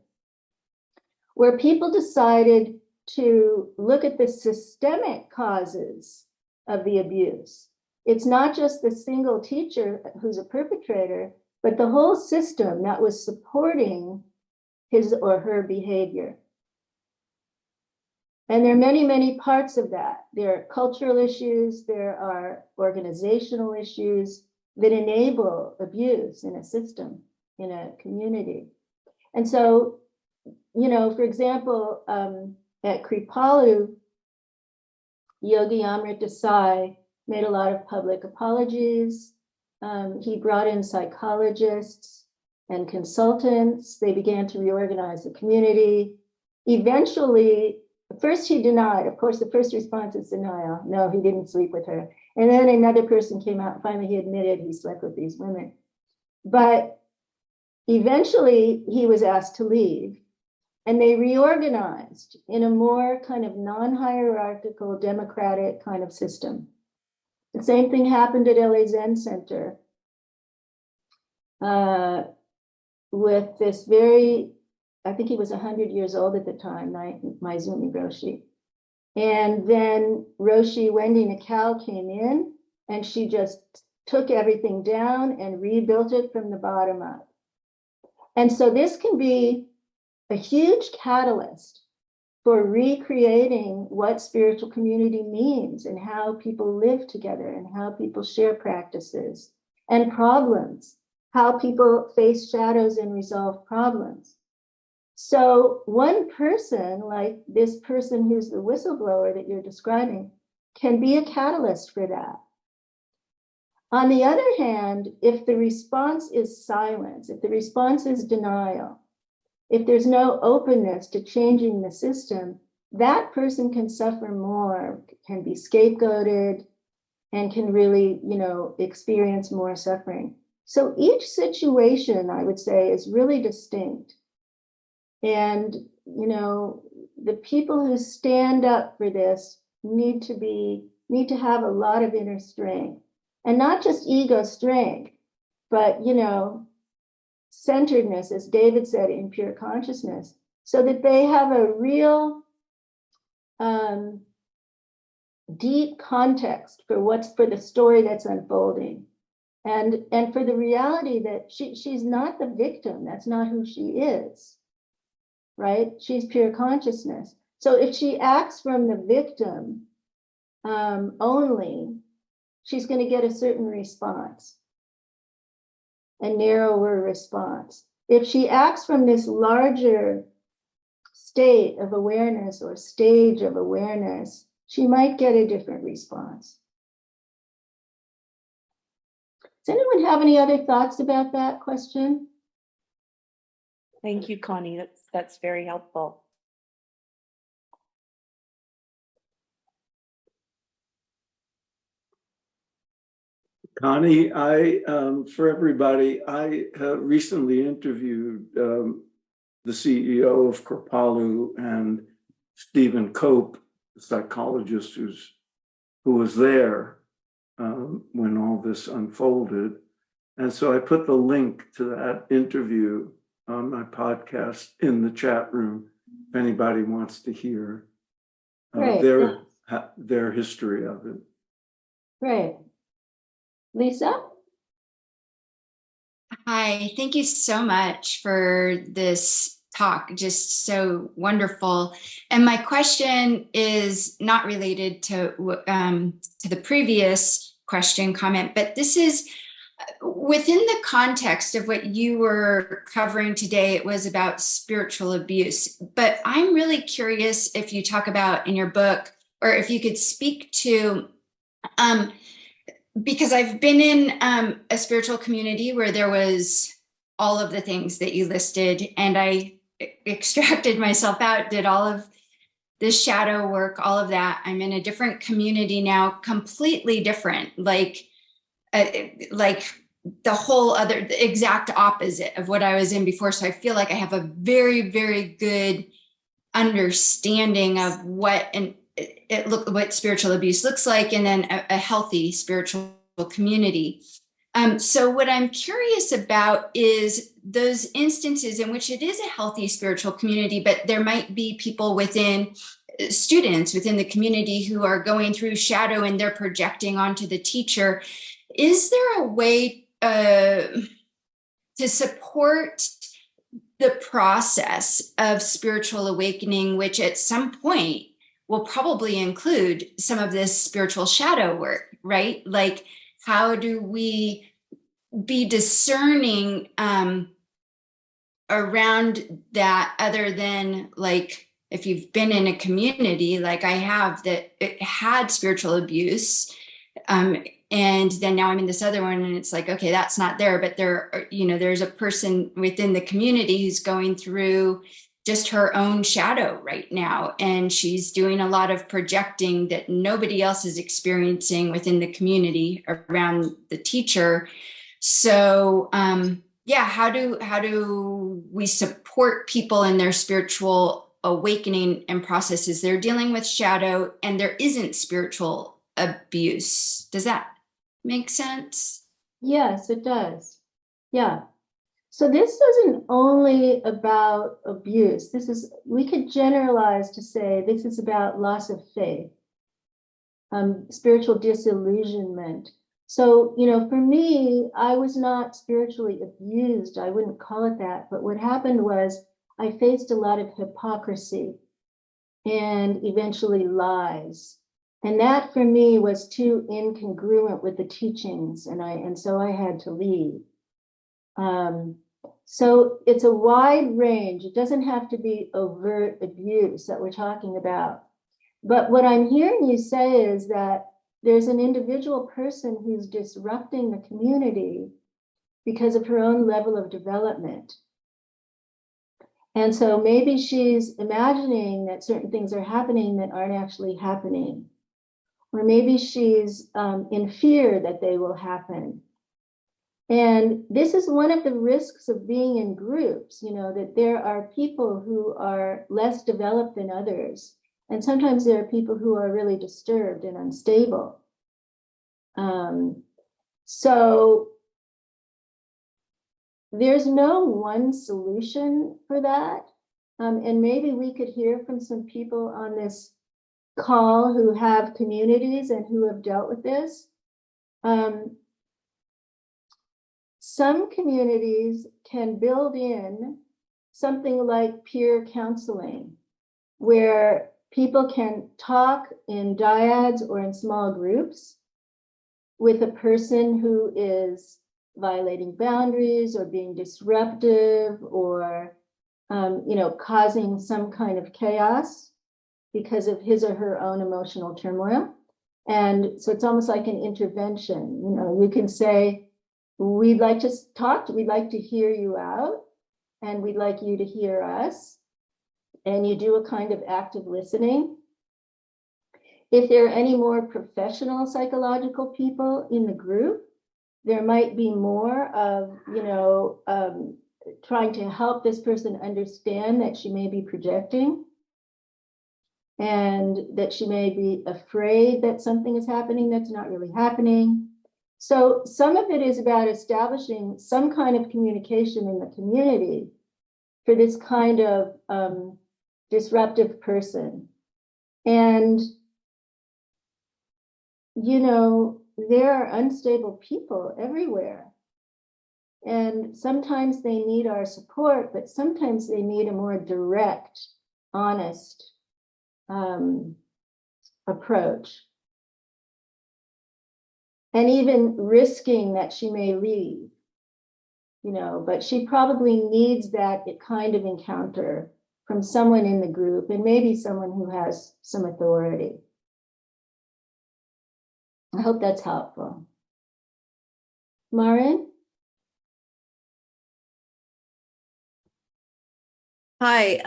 where people decided to look at the systemic causes of the abuse. It's not just the single teacher who's a perpetrator, but the whole system that was supporting his or her behavior. And there are many, many parts of that. There are cultural issues, there are organizational issues that enable abuse in a system, in a community. And so, for example, at Kripalu, Yogi Amrit Desai made a lot of public apologies. He brought in psychologists and consultants. They began to reorganize the community. Eventually, first he denied. Of course, the first response is denial. No, he didn't sleep with her. And then another person came out. Finally, he admitted he slept with these women. But eventually, he was asked to leave. And they reorganized in a more kind of non-hierarchical, democratic kind of system. The same thing happened at LA Zen Center with this I think he was 100 years old at the time, Maizumi Roshi. And then Roshi Wendy Nakao came in and she just took everything down and rebuilt it from the bottom up. And so this can be a huge catalyst for recreating what spiritual community means and how people live together and how people share practices and problems, how people face shadows and resolve problems. So one person, like this person who's the whistleblower that you're describing, can be a catalyst for that. On the other hand, if the response is silence, if the response is denial, if there's no openness to changing the system, that person can suffer more, can be scapegoated, and can really, experience more suffering. So each situation, I would say, is really distinct. And, the people who stand up for this need to have a lot of inner strength, and not just ego strength, but, centeredness, as David said, in pure consciousness, so that they have a real deep context for the story that's unfolding, and for the reality that she's not the victim. That's not who she is, right? She's pure consciousness. So if she acts from the victim only, she's going to get a certain response, a narrower response. If she acts from this larger state of awareness or stage of awareness, she might get a different response. Does anyone have any other thoughts about that question? Thank you, Connie. That's very helpful. Connie, for everybody, I recently interviewed the CEO of Kripalu and Stephen Cope, the psychologist who was there when all this unfolded. And so I put the link to that interview on my podcast in the chat room if anybody wants to hear their history of it. Great. Lisa? Hi, thank you so much for this talk. Just so wonderful. And my question is not related to the previous comment, but this is within the context of what you were covering today. It was about spiritual abuse, but I'm really curious if you talk about in your book, or if you could speak to because I've been in a spiritual community where there was all of the things that you listed, and I extracted myself out, did all of this shadow work, all of that. I'm in a different community now, completely different, like the whole other, the exact opposite of what I was in before. So I feel like I have a very, very good understanding of what what spiritual abuse looks like, and then a healthy spiritual community. So what I'm curious about is those instances in which it is a healthy spiritual community, but there might be people students within the community who are going through shadow and they're projecting onto the teacher. Is there a way to support the process of spiritual awakening, which at some point will probably include some of this spiritual shadow work, right? Like, how do we be discerning around that, other than like, if you've been in a community like I have that it had spiritual abuse, and then now I'm in this other one and it's like, okay, that's not there, but there's a person within the community who's going through just her own shadow right now. And she's doing a lot of projecting that nobody else is experiencing within the community around the teacher. So how do we support people in their spiritual awakening and processes? They're dealing with shadow and there isn't spiritual abuse. Does that make sense? Yes, it does. Yeah. So this isn't only about abuse. We could generalize to say this is about loss of faith, spiritual disillusionment. So, for me, I was not spiritually abused. I wouldn't call it that. But what happened was I faced a lot of hypocrisy and eventually lies. And that for me was too incongruent with the teachings. And so I had to leave. So it's a wide range. It doesn't have to be overt abuse that we're talking about. But what I'm hearing you say is that there's an individual person who's disrupting the community because of her own level of development. And so maybe she's imagining that certain things are happening that aren't actually happening. Or maybe she's in fear that they will happen. And this is one of the risks of being in groups, that there are people who are less developed than others. And sometimes there are people who are really disturbed and unstable. So there's no one solution for that. And maybe we could hear from some people on this call who have communities and who have dealt with this. Some communities can build in something like peer counseling, where people can talk in dyads or in small groups with a person who is violating boundaries or being disruptive or, causing some kind of chaos because of his or her own emotional turmoil. And so it's almost like an intervention. You can say, we'd like to talk, we'd like to hear you out, and we'd like you to hear us. And you do a kind of active listening. If there are any more professional psychological people in the group, there might be more of, trying to help this person understand that she may be projecting and that she may be afraid that something is happening that's not really happening. So some of it is about establishing some kind of communication in the community for this kind of disruptive person. And, there are unstable people everywhere. And sometimes they need our support, but sometimes they need a more direct, honest approach. And even risking that she may leave, but she probably needs that kind of encounter from someone in the group, and maybe someone who has some authority. I hope that's helpful. Marin? Hi,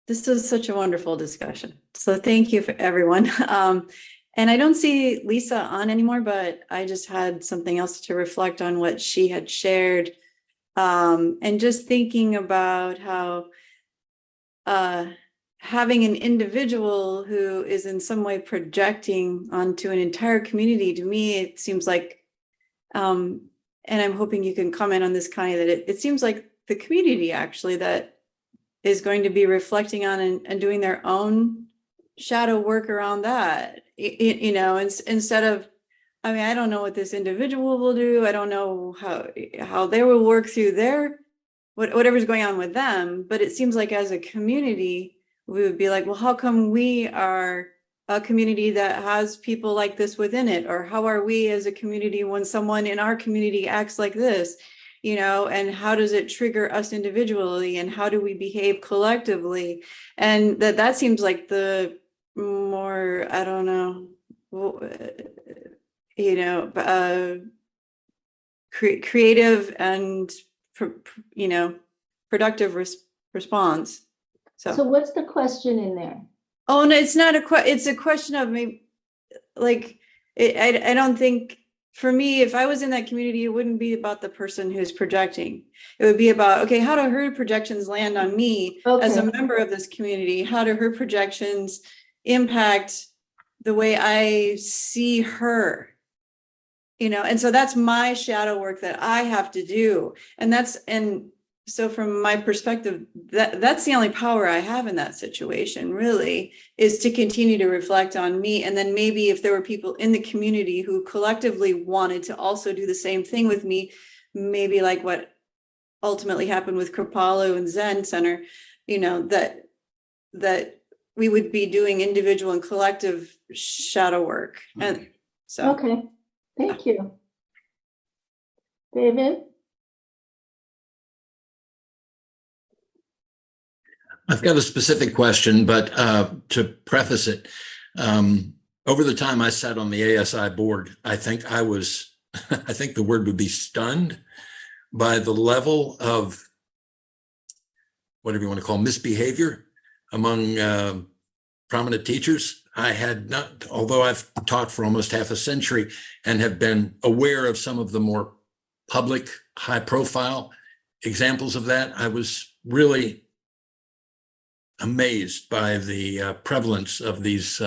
this was such a wonderful discussion. So thank you for everyone. And I don't see Lisa on anymore, but I just had something else to reflect on what she had shared. And just thinking about how having an individual who is in some way projecting onto an entire community, to me, it seems like, and I'm hoping you can comment on this, Connie, that it seems like the community actually that is going to be reflecting on and doing their own shadow work around that, instead of, I don't know what this individual will do. I don't know how they will work through their, whatever's going on with them. But it seems like as a community, we would be like, well, how come we are a community that has people like this within it? Or how are we as a community when someone in our community acts like this? And how does it trigger us individually, and how do we behave collectively? And that seems like the more, I don't know, creative and, productive response. So what's the question in there? Oh, no, it's not it's a question of maybe, like, I don't think, for me, if I was in that community, it wouldn't be about the person who's projecting. It would be about, okay, how do her projections land on me as a member of this community? How do her projections impact the way I see her? And so that's my shadow work that I have to do. And so from my perspective, that's the only power I have in that situation, really, is to continue to reflect on me. And then maybe if there were people in the community who collectively wanted to also do the same thing with me, maybe like what ultimately happened with Kripalu and Zen Center, that we would be doing individual and collective shadow work. And so. Okay, thank you. David? I've got a specific question, but to preface it, over the time I sat on the ASI board, I think the word would be stunned by the level of, whatever you want to call, misbehavior among prominent teachers. I had not, although I've taught for almost half a century and have been aware of some of the more public, high profile examples of that, I was really amazed by the prevalence of these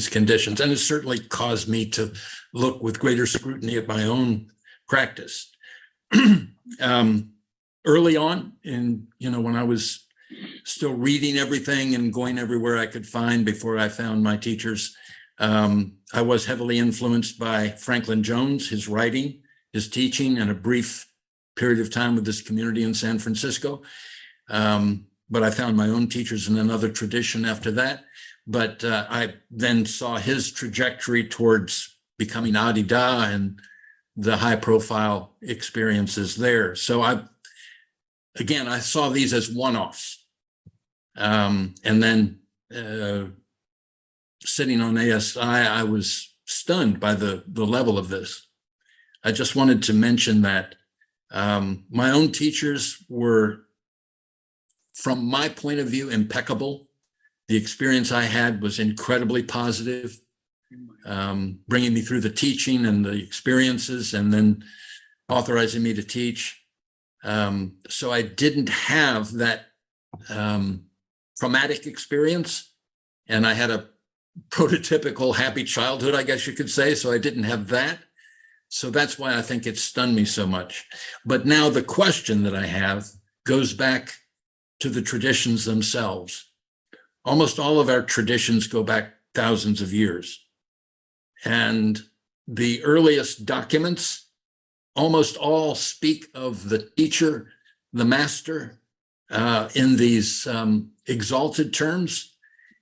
conditions, and it certainly caused me to look with greater scrutiny at my own practice. Early on, when I was still reading everything and going everywhere I could find before I found my teachers, I was heavily influenced by Franklin Jones, his writing, his teaching, and a brief period of time with this community in San Francisco. but I found my own teachers in another tradition after that. But I then saw his trajectory towards becoming Adi Da and the high profile experiences there. So I saw these as one-offs. And then sitting on ASI, I was stunned by the level of this. I just wanted to mention that my own teachers were, from my point of view, impeccable. The experience I had was incredibly positive, bringing me through the teaching and the experiences and then authorizing me to teach. So I didn't have that traumatic experience, and I had a prototypical happy childhood, I guess you could say. So I didn't have that. So that's why I think it stunned me so much. But now the question that I have goes back to the traditions themselves. Almost all of our traditions go back thousands of years. And the earliest documents almost all speak of the teacher, the master, in these exalted terms,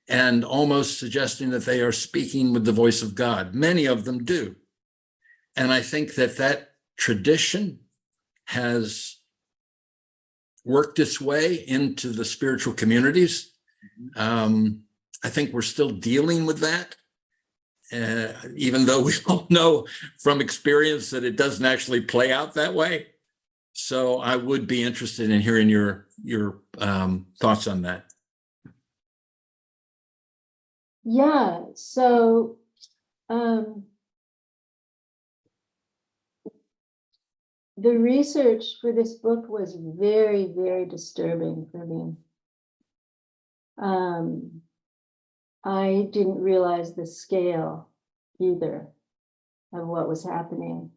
and almost suggesting that they are speaking with the voice of God. Many of them do. And I think that tradition has worked its way into the spiritual communities. I think we're still dealing with that, even though we all know from experience that it doesn't actually play out that way. So I would be interested in hearing your thoughts on that. Yeah, so the research for this book was very, very disturbing for me. I didn't realize the scale either of what was happening.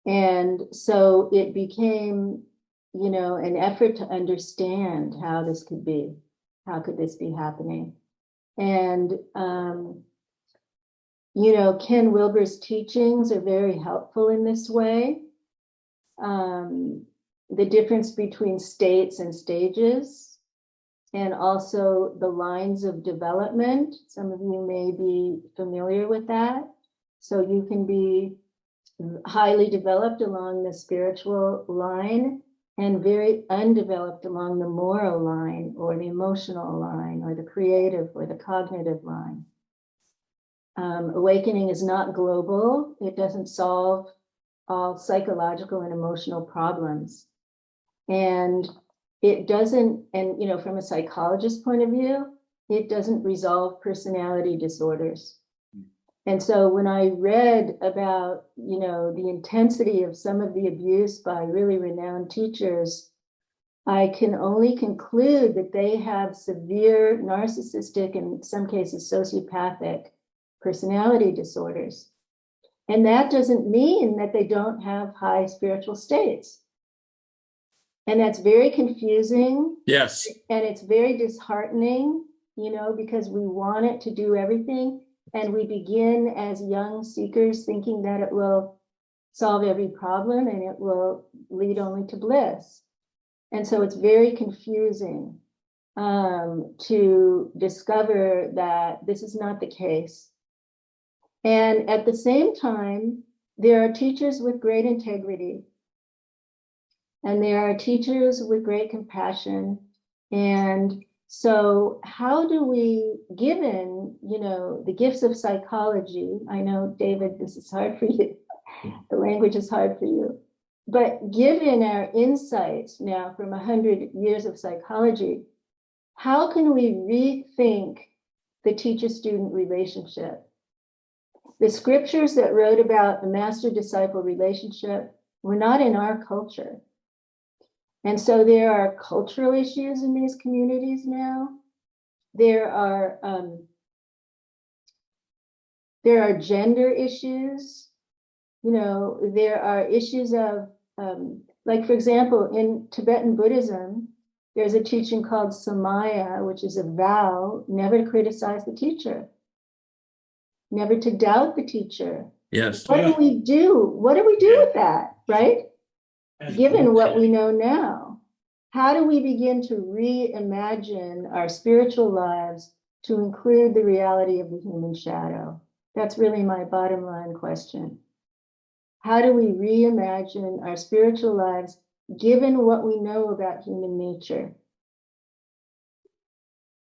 And so it became, an effort to understand how this could be. How could this be happening? And, Ken Wilber's teachings are very helpful in this way. The difference between states and stages, and also the lines of development. Some of you may be familiar with that. So you can be highly developed along the spiritual line and very undeveloped along the moral line or the emotional line or the creative or the cognitive line. Awakening is not global. It doesn't solve all psychological and emotional problems. And it doesn't, and from a psychologist's point of view, it doesn't resolve personality disorders. And so when I read about, the intensity of some of the abuse by really renowned teachers, I can only conclude that they have severe narcissistic and in some cases sociopathic personality disorders. And that doesn't mean that they don't have high spiritual states. And that's very confusing. Yes. And it's very disheartening, because we want it to do everything. And we begin as young seekers thinking that it will solve every problem and it will lead only to bliss. And so it's very confusing to discover that this is not the case. And at the same time, there are teachers with great integrity. And there are teachers with great compassion. And so how do we, given, the gifts of psychology, I know, David, this is hard for you. The language is hard for you. But given our insights now from 100 years of psychology, how can we rethink the teacher-student relationship? The scriptures that wrote about the master-disciple relationship were not in our culture. And so there are cultural issues in these communities now. There are gender issues. There are issues of, like, for example, in Tibetan Buddhism, there's a teaching called Samaya, which is a vow never to criticize the teacher, never to doubt the teacher. Yes. What do we do? What do we do with that, right? Given what we know now. how do we begin to reimagine our spiritual lives to include the reality of the human shadow? That's really my bottom line question. How do we reimagine our spiritual lives given what we know about human nature?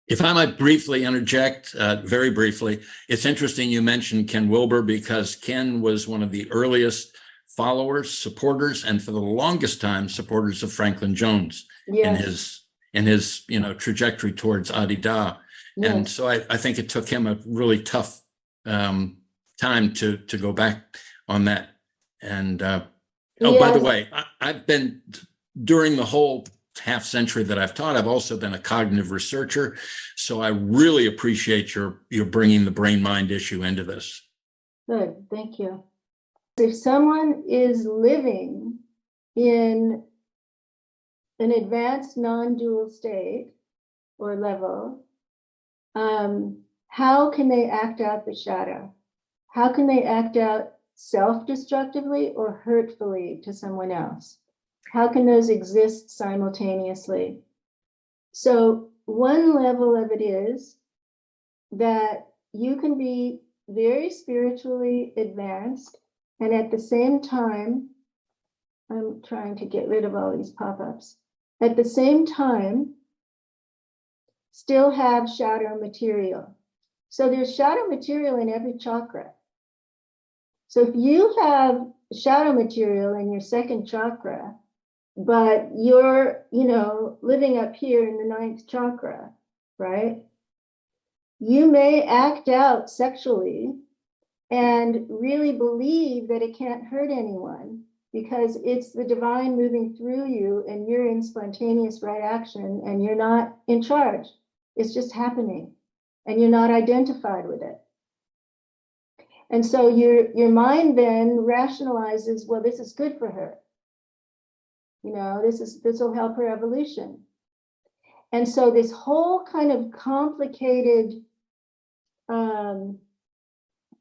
If I might briefly interject, very briefly, it's interesting you mentioned Ken Wilber, because Ken was one of the earliest followers, supporters, and for the longest time, supporters of Franklin Jones in his trajectory towards Adida. And Yes. so I think it took him a really tough time to go back on that. And by the way, I've been, during the whole half century that I've taught, I've also been a cognitive researcher. So I really appreciate your bringing the brain-mind issue into this. Good, thank you. If someone is living in an advanced non-dual state or level, how can they act out the shadow? How can they act out self-destructively or hurtfully to someone else? How can those exist simultaneously? So one level of it is that you can be very spiritually advanced and at the same time, I'm trying to get rid of all these pop-ups, at the same time, still have shadow material. So there's shadow material in every chakra. So if you have shadow material in your second chakra, but you're, living up here in the ninth chakra, right? You may act out sexually and really believe that it can't hurt anyone because it's the divine moving through you and you're in spontaneous right action and you're not in charge. It's just happening and you're not identified with it. And so your mind then rationalizes, well, this is good for her. This will help her evolution. And so this whole kind of complicated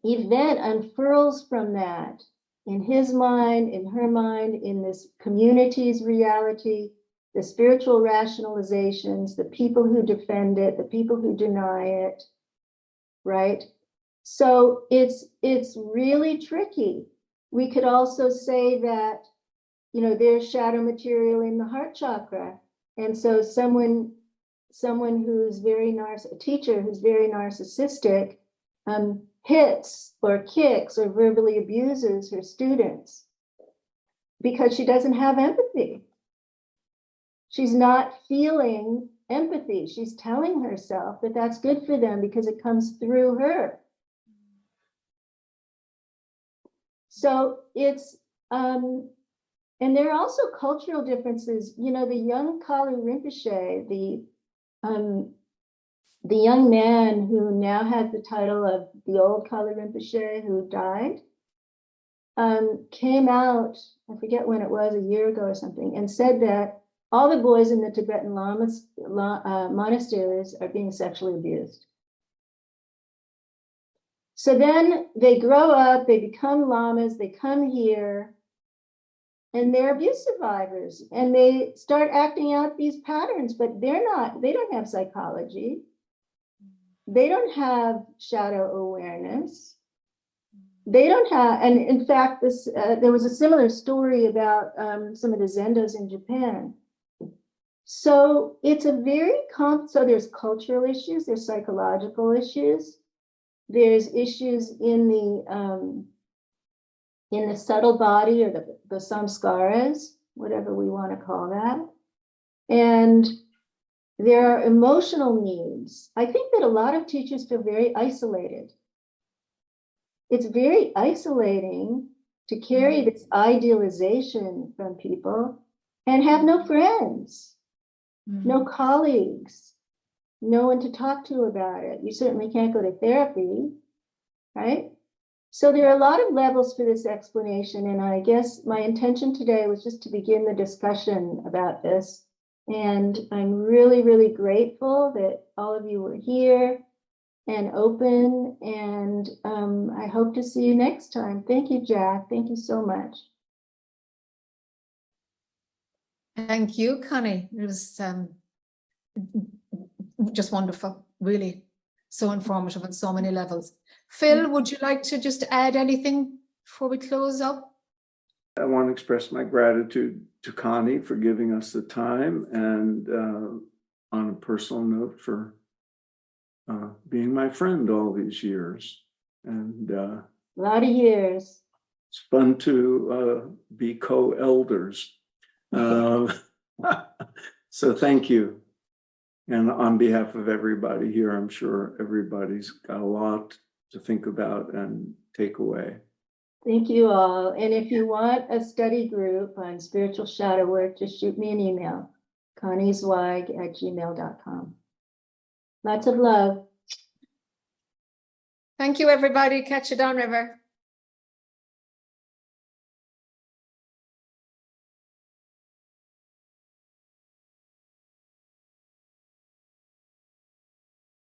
event unfurls from that in his mind, in her mind, in this community's reality, the spiritual rationalizations, the people who defend it, the people who deny it, right? So it's really tricky. We could also say that, there's shadow material in the heart chakra. And so someone who's a teacher who's very narcissistic, hits or kicks or verbally abuses her students because she doesn't have empathy. She's not feeling empathy. She's telling herself that that's good for them because it comes through her. So it's, and there are also cultural differences. The young Kalu Rinpoche, the young man who now has the title of the old Kalu Rinpoche who died, came out, I forget when it was, a year ago or something, and said that all the boys in the Tibetan monasteries are being sexually abused. So then they grow up, they become lamas, they come here, and they're abuse survivors, and they start acting out these patterns, but they don't have psychology. They don't have shadow awareness. They don't have, and in fact, there was a similar story about some of the Zendos in Japan. So it's a very so there's cultural issues, there's psychological issues, there's issues in the subtle body or the samskaras, whatever we want to call that. And there are emotional needs. I think that a lot of teachers feel very isolated. It's very isolating to carry this idealization from people and have no friends, no colleagues, no one to talk to about it. You certainly can't go to therapy, right? So there are a lot of levels for this explanation, and I guess my intention today was just to begin the discussion about this. And I'm really, really grateful that all of you were here and open, and I hope to see you next time. Thank you, Jack. Thank you so much. Thank you, Connie. It was just wonderful, really. So informative on so many levels. Phil, would you like to just add anything before we close up? I want to express my gratitude to Connie for giving us the time, and on a personal note for being my friend all these years. And A lot of years. it's fun to be co-elders. So thank you. And on behalf of everybody here, I'm sure everybody's got a lot to think about and take away. Thank you all. And if you want a study group on spiritual shadow work, just shoot me an email, conniezweig@gmail.com. Lots of love. Thank you, everybody. Catch you downriver.